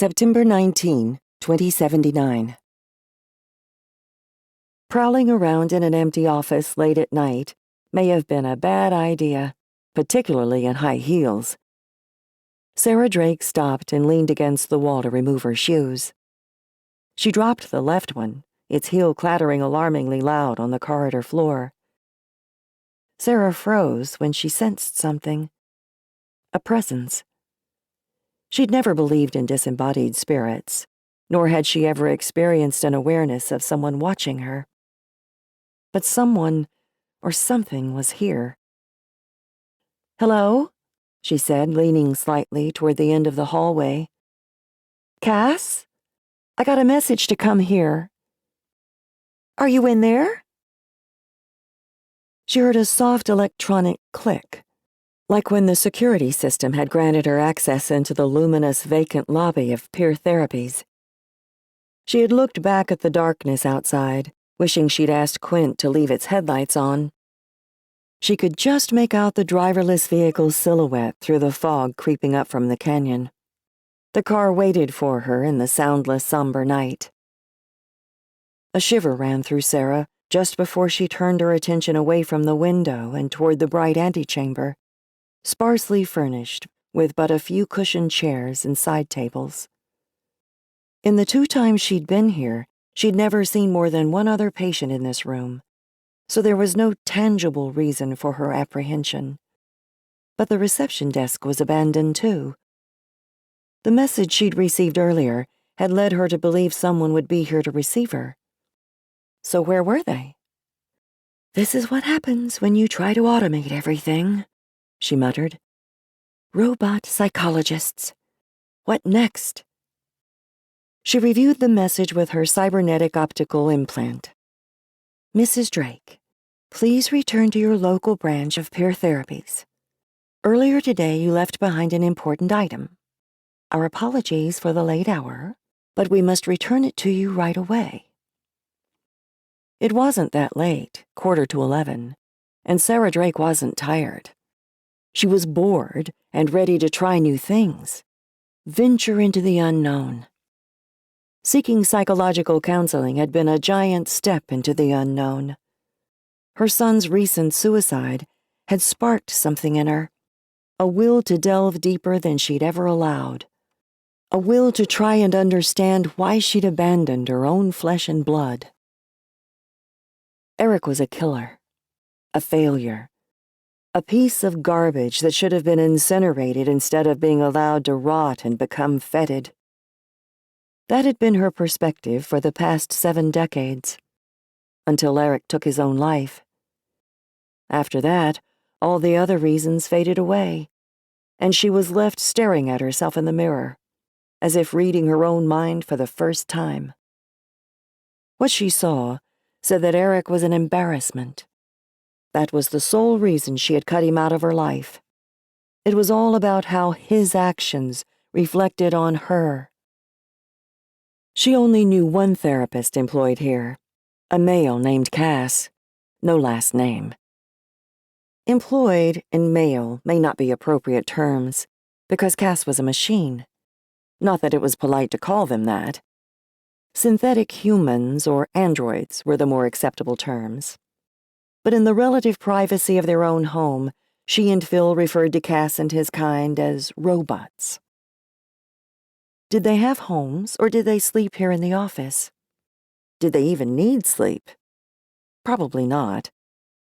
September 19, 2079. Prowling around in an empty office late at night may have been a bad idea, particularly in high heels. Sarah Drake stopped and leaned against the wall to remove her shoes. She dropped the left one, its heel clattering alarmingly loud on the corridor floor. Sarah froze when she sensed something. A presence. She'd never believed in disembodied spirits, nor had she ever experienced an awareness of someone watching her. But someone or something was here. "Hello?" she said, leaning slightly toward the end of the hallway. "Kass? I got a message to come here. Are you in there?" She heard a soft electronic click, like when the security system had granted her access into the luminous, vacant lobby of Peer Therapies. She had looked back at the darkness outside, wishing she'd asked Quint to leave its headlights on. She could just make out the driverless vehicle's silhouette through the fog creeping up from the canyon. The car waited for her in the soundless, somber night. A shiver ran through Sarah just before she turned her attention away from the window and toward the bright antechamber, sparsely furnished with but a few cushioned chairs and side tables. In the 2 times she'd been here, she'd never seen more than one other patient in this room, so there was no tangible reason for her apprehension. But the reception desk was abandoned too. The message she'd received earlier had led her to believe someone would be here to receive her. So where were they? "This is what happens when you try to automate everything," she muttered. "Robot psychologists. What next?" She reviewed the message with her cybernetic optical implant. "Mrs. Drake, please return to your local branch of Peer Therapies. Earlier today you left behind an important item. Our apologies for the late hour, but we must return it to you right away." It wasn't that late, 10:45, and Sarah Drake wasn't tired. She was bored and ready to try new things, venture into the unknown. Seeking psychological counseling had been a giant step into the unknown. Her son's recent suicide had sparked something in her, a will to delve deeper than she'd ever allowed, a will to try and understand why she'd abandoned her own flesh and blood. Eric was a killer, a failure, a piece of garbage that should have been incinerated instead of being allowed to rot and become fetid. That had been her perspective for the past 7 decades, until Eric took his own life. After that, all the other reasons faded away, and she was left staring at herself in the mirror, as if reading her own mind for the first time. What she saw said that Eric was an embarrassment. That was the sole reason she had cut him out of her life. It was all about how his actions reflected on her. She only knew one therapist employed here, a male named Kass, no last name. Employed and male may not be appropriate terms, because Kass was a machine. Not that it was polite to call them that. Synthetic humans or androids were the more acceptable terms. But in the relative privacy of their own home, she and Phil referred to Kass and his kind as robots. Did they have homes, or did they sleep here in the office? Did they even need sleep? Probably not.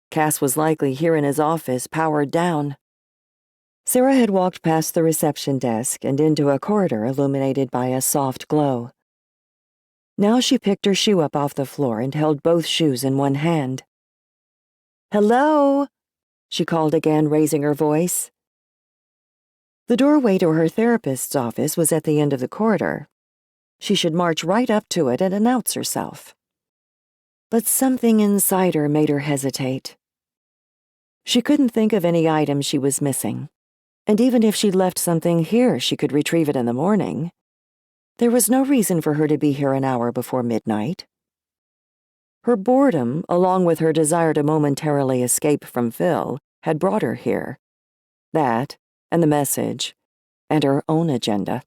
Kass was likely here in his office, powered down. Sarah had walked past the reception desk and into a corridor illuminated by a soft glow. Now she picked her shoe up off the floor and held both shoes in one hand. "Hello?" she called again, raising her voice. The doorway to her therapist's office was at the end of the corridor. She should march right up to it and announce herself. But something inside her made her hesitate. She couldn't think of any item she was missing, and even if she'd left something here, she could retrieve it in the morning. There was no reason for her to be here an hour before midnight. Her boredom, along with her desire to momentarily escape from Phil, had brought her here. That, and the message, and her own agenda.